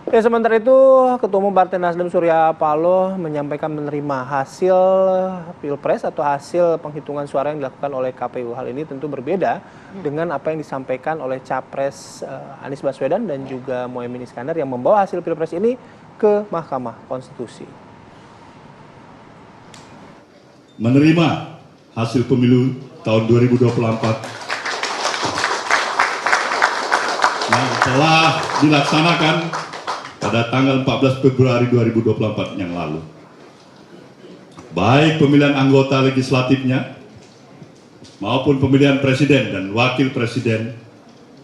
Ya, sementara itu, Ketua Umum Partai Nasdem Surya Paloh menyampaikan menerima hasil Pilpres atau hasil penghitungan suara yang dilakukan oleh KPU. Hal ini tentu berbeda dengan apa yang disampaikan oleh Capres Anies Baswedan dan juga Mohaimin Iskandar yang membawa hasil Pilpres ini ke Mahkamah Konstitusi. Menerima hasil pemilu tahun 2024 yang telah dilaksanakan pada tanggal 14 Februari 2024 yang lalu. Baik pemilihan anggota legislatifnya maupun pemilihan presiden dan wakil presiden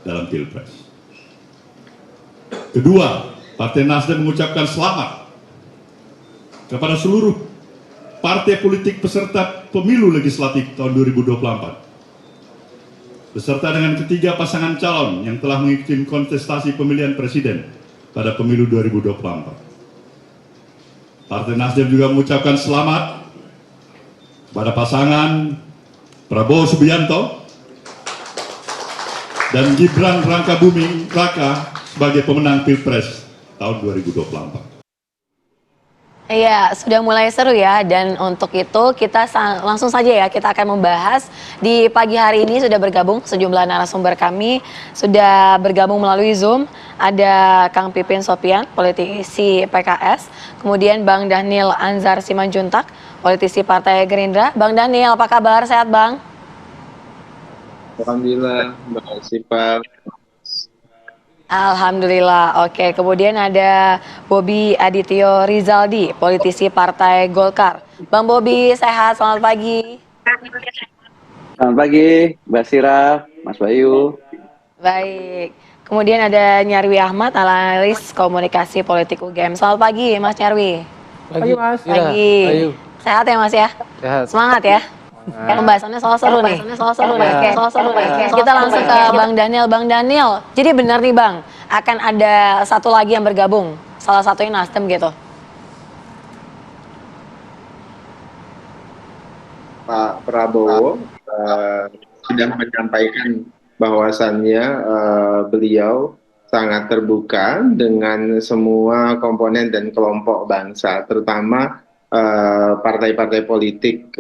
dalam Pilpres. Kedua, Partai Nasdem mengucapkan selamat kepada seluruh partai politik peserta pemilu legislatif tahun 2024 beserta dengan ketiga pasangan calon yang telah mengikuti kontestasi pemilihan presiden pada pemilu 2024. Partai Nasdem juga mengucapkan selamat pada pasangan Prabowo Subianto dan Gibran Rakabuming Raka sebagai pemenang Pilpres tahun 2024. Iya, sudah mulai seru ya, dan untuk itu kita langsung saja ya, kita akan membahas di pagi hari ini. Sudah bergabung sejumlah narasumber kami, sudah bergabung melalui Zoom. Ada Kang Pipin Sopian, politisi PKS, kemudian Bang Daniel Anzar Simanjuntak, politisi Partai Gerindra. Bang Daniel, apa kabar? Sehat, Bang? Alhamdulillah, Mbak Sipa. Alhamdulillah, oke. Kemudian ada Bobi Adityo Rizaldi, politisi Partai Golkar. Bang Bobi, sehat, selamat pagi. Selamat pagi, Mbak Sira, Mas Bayu. Baik. Kemudian ada Nyarwi Ahmad, analis komunikasi politik UGM. Selamat pagi, Mas Nyarwi. Pagi, Mas. Pagi. Sehat ya, Mas ya? Sehat. Semangat ya? Pembahasannya soal seru nih. Kita langsung ke Bang Daniel. Bang Daniel, jadi benar nih Bang, akan ada satu lagi yang bergabung, salah satunya Nasdem gitu. Pak Prabowo sudah menyampaikan bahwasannya beliau sangat terbuka dengan semua komponen dan kelompok bangsa, terutama partai-partai politik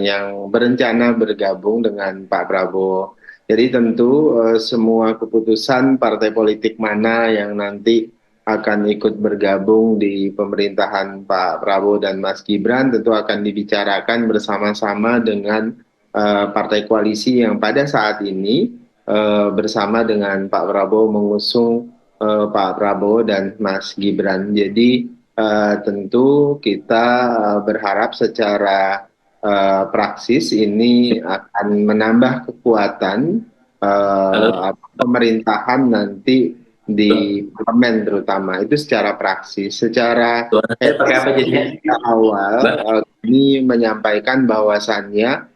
yang berencana bergabung dengan Pak Prabowo. Jadi tentu semua keputusan partai politik mana yang nanti akan ikut bergabung di pemerintahan Pak Prabowo dan Mas Gibran tentu akan dibicarakan bersama-sama dengan partai koalisi yang pada saat ini bersama dengan Pak Prabowo mengusung Pak Prabowo dan Mas Gibran. Jadi tentu kita berharap secara praksis ini akan menambah kekuatan pemerintahan nanti di parlemen terutama. Itu secara praksis. Secara awal ini menyampaikan bahwasannya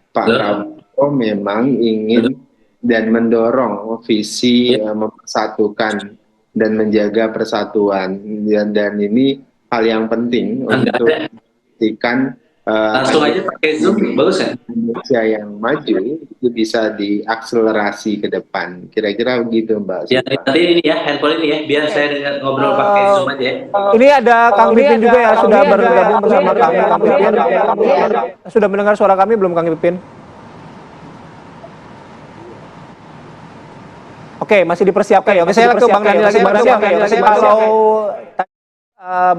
Pak Prabowo memang ingin dan mendorong visi mempersatukan dan menjaga persatuan, dan ini hal yang penting untuk memastikan langsung aja pakai Zoom bagus ya? Indonesia yang maju itu bisa diakselerasi ke depan. Kira-kira begitu, Mbak. Ya, tadi ini ya, handphone ini ya, biar saya ngobrol pakai Zoom aja ya. Ini ada Kang Pipin juga ya, sudah bergabung bersama kami. Kang Pipin, sudah mendengar suara kami belum, Kang Pipin? Oke, masih dipersiapkan ya. Oke, saya ke Bang Daniel lagi. Kalau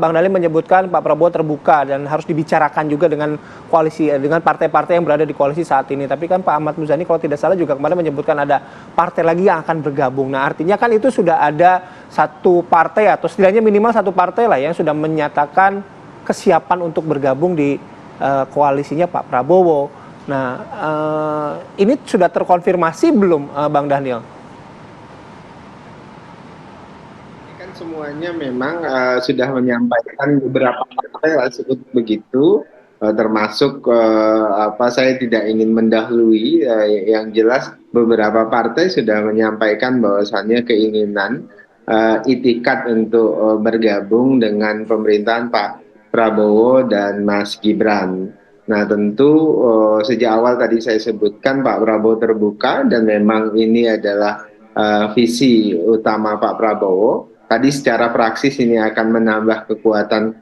Bang Daniel menyebutkan Pak Prabowo terbuka dan harus dibicarakan juga dengan koalisi, dengan partai-partai yang berada di koalisi saat ini. Tapi kan Pak Ahmad Muzani kalau tidak salah juga kemarin menyebutkan ada partai lagi yang akan bergabung. Nah, artinya kan itu sudah ada satu partai atau setidaknya minimal satu partai lah yang sudah menyatakan kesiapan untuk bergabung di koalisinya Pak Prabowo. Nah, ini sudah terkonfirmasi belum, Bang Daniel? Semuanya memang sudah menyampaikan beberapa partai lah sebut begitu, termasuk saya tidak ingin mendahului, yang jelas beberapa partai sudah menyampaikan bahwasannya keinginan itikat untuk bergabung dengan pemerintahan Pak Prabowo dan Mas Gibran. Nah tentu sejak awal tadi saya sebutkan Pak Prabowo terbuka dan memang ini adalah visi utama Pak Prabowo. tadi secara praksis ini akan menambah kekuatan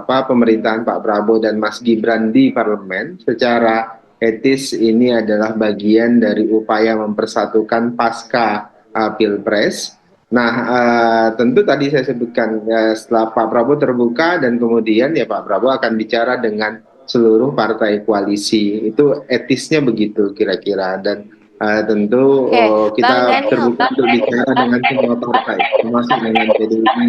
pemerintahan Pak Prabowo dan Mas Gibran di parlemen. Secara etis ini adalah bagian dari upaya mempersatukan pasca Pilpres. Nah, tentu tadi saya sebutkan setelah Pak Prabowo terbuka dan kemudian ya Pak Prabowo akan bicara dengan seluruh partai koalisi. Itu etisnya begitu kira-kira, dan tentu kita terbuka untuk bicara dengan semua partai, termasuk dengan PDI dan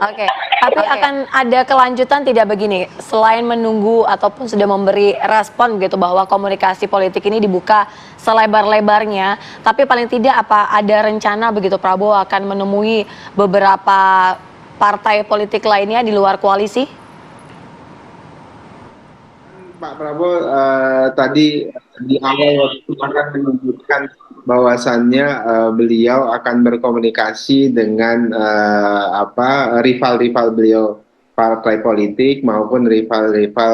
Oke, tapi akan ada kelanjutan tidak begini? Selain menunggu ataupun sudah memberi respon gitu bahwa komunikasi politik ini dibuka selebar-lebarnya, tapi paling tidak apa ada rencana begitu Prabowo akan menemui beberapa partai politik lainnya di luar koalisi? Pak Prabowo tadi di awal waktu akan menunjukkan bahwasannya beliau akan berkomunikasi dengan rival-rival beliau, partai politik maupun rival-rival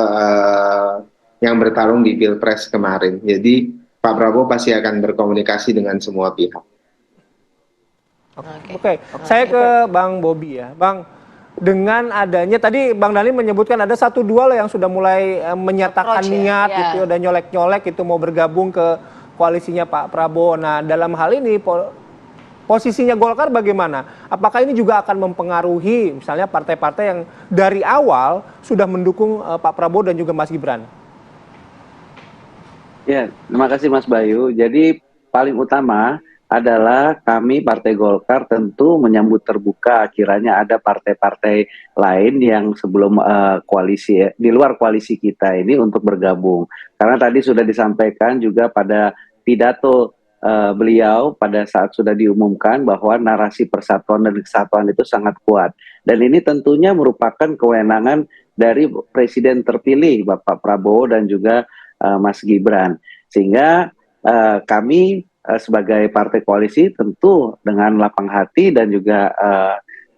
yang bertarung di Pilpres kemarin. Jadi Pak Prabowo pasti akan berkomunikasi dengan semua pihak. Oke. Saya ke Bang Bobi ya. Bang, dengan adanya tadi Bang Daniel menyebutkan ada 1-2 loh yang sudah mulai menyatakan niat gitu dan nyolek-nyolek itu mau bergabung ke koalisinya Pak Prabowo. Nah, dalam hal ini posisinya Golkar bagaimana? Apakah ini juga akan mempengaruhi misalnya partai-partai yang dari awal sudah mendukung Pak Prabowo dan juga Mas Gibran? Ya, terima kasih Mas Bayu. Jadi paling utama adalah kami Partai Golkar tentu menyambut terbuka kiranya ada partai-partai lain yang sebelum koalisi di luar koalisi kita ini untuk bergabung. Karena tadi sudah disampaikan juga pada pidato beliau pada saat sudah diumumkan bahwa narasi persatuan dan kesatuan itu sangat kuat. Dan ini tentunya merupakan kewenangan dari Presiden terpilih Bapak Prabowo dan juga Mas Gibran. Sehingga kami sebagai partai koalisi tentu dengan lapang hati dan juga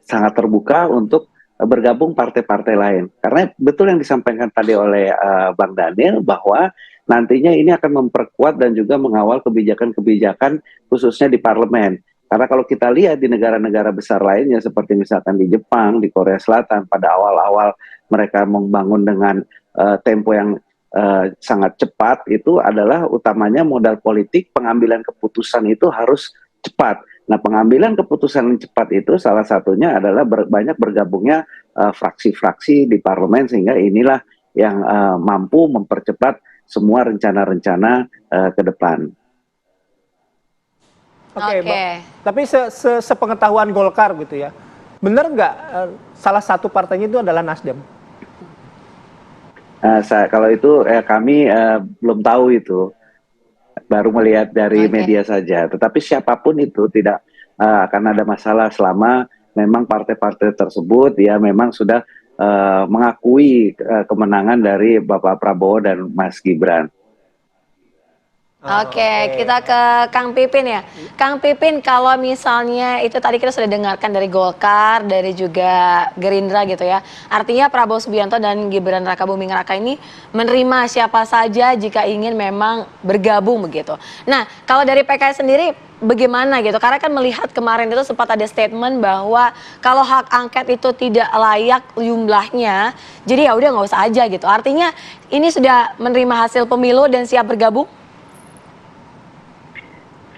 sangat terbuka untuk bergabung partai-partai lain. Karena betul yang disampaikan tadi oleh Bang Daniel bahwa nantinya ini akan memperkuat dan juga mengawal kebijakan-kebijakan khususnya di parlemen. Karena kalau kita lihat di negara-negara besar lainnya seperti misalkan di Jepang, di Korea Selatan pada awal-awal mereka membangun dengan tempo yang sangat cepat, itu adalah utamanya modal politik, pengambilan keputusan itu harus cepat. Nah, pengambilan keputusan yang cepat itu salah satunya adalah banyak bergabungnya fraksi-fraksi di parlemen, sehingga inilah yang mampu mempercepat semua rencana-rencana ke depan. Oke. Tapi sepengetahuan Golkar gitu ya, benar nggak salah satu partainya itu adalah Nasdem? Kalau itu kami belum tahu itu, baru melihat dari media saja. Tetapi siapapun itu tidak akan ada masalah selama memang partai-partai tersebut ya memang sudah mengakui kemenangan dari Bapak Prabowo dan Mas Gibran. Oke, kita ke Kang Pipin ya. Kang Pipin, kalau misalnya itu tadi kita sudah dengarkan dari Golkar, dari juga Gerindra gitu ya. Artinya Prabowo Subianto dan Gibran Rakabuming Raka ini menerima siapa saja jika ingin memang bergabung begitu. Nah, kalau dari PKS sendiri bagaimana gitu? Karena kan melihat kemarin itu sempat ada statement bahwa kalau hak angket itu tidak layak jumlahnya, jadi ya udah nggak usah aja gitu. Artinya ini sudah menerima hasil pemilu dan siap bergabung?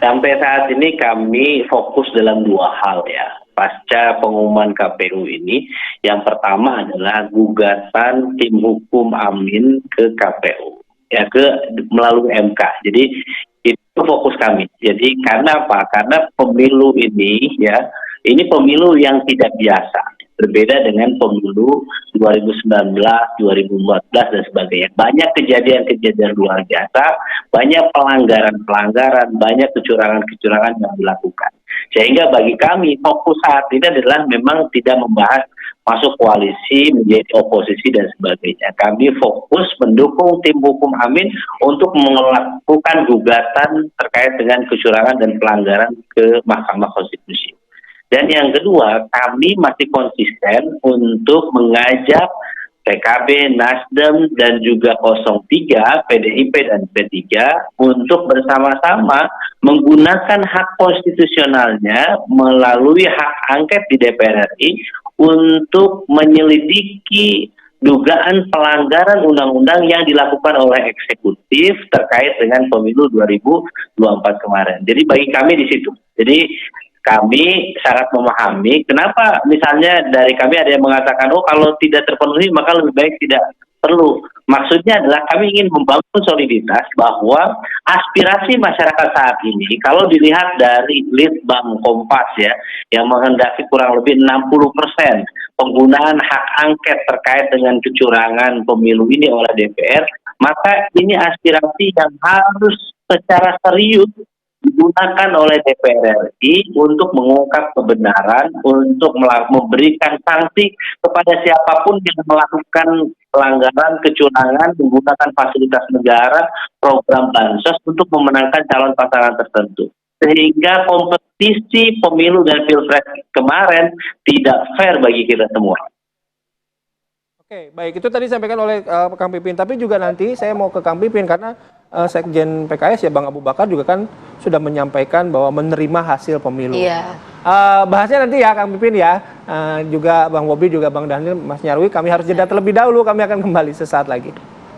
Sampai saat ini kami fokus dalam dua hal ya. Pasca pengumuman KPU ini, yang pertama adalah gugatan tim hukum Amin ke KPU, ya melalui MK. Jadi itu fokus kami. Jadi karena apa? Karena pemilu ini ya, ini pemilu yang tidak biasa. Berbeda dengan pemilu 2019, 2014 dan sebagainya. Banyak kejadian-kejadian luar biasa, banyak pelanggaran-pelanggaran, banyak kecurangan-kecurangan yang dilakukan. Sehingga bagi kami fokus saat ini adalah memang tidak membahas masuk koalisi, menjadi oposisi dan sebagainya. Kami fokus mendukung tim hukum Amin untuk melakukan gugatan terkait dengan kecurangan dan pelanggaran ke Mahkamah Konstitusi. Dan yang kedua, kami masih konsisten untuk mengajak PKB, Nasdem, dan juga 03, PDIP dan P3 untuk bersama-sama menggunakan hak konstitusionalnya melalui hak angket di DPR RI untuk menyelidiki dugaan pelanggaran undang-undang yang dilakukan oleh eksekutif terkait dengan pemilu 2024 kemarin. Jadi bagi kami di situ. Jadi kami sangat memahami kenapa misalnya dari kami ada yang mengatakan, oh kalau tidak terpenuhi maka lebih baik tidak perlu. Maksudnya adalah kami ingin membangun soliditas bahwa aspirasi masyarakat saat ini, kalau dilihat dari Litbang Kompas ya, yang menghendaki kurang lebih 60% penggunaan hak angket terkait dengan kecurangan pemilu ini oleh DPR, maka ini aspirasi yang harus secara serius digunakan oleh DPR RI untuk mengungkap kebenaran, untuk memberikan sanksi kepada siapapun yang melakukan pelanggaran, kecurangan, menggunakan fasilitas negara, program bansos untuk memenangkan calon pasangan tertentu. Sehingga kompetisi pemilu dan pilpres kemarin tidak fair bagi kita semua. Oke, baik. Itu tadi disampaikan oleh Kang Pipin. Tapi juga nanti saya mau ke Kang Pipin karena Sekjen PKS ya Bang Abu Bakar juga kan sudah menyampaikan bahwa menerima hasil pemilu. Iya. Bahasnya nanti ya Kang Pipin ya. Juga Bang Bobi, juga Bang Daniel, Mas Nyarwi. Kami harus jeda terlebih dahulu. Kami akan kembali sesaat lagi.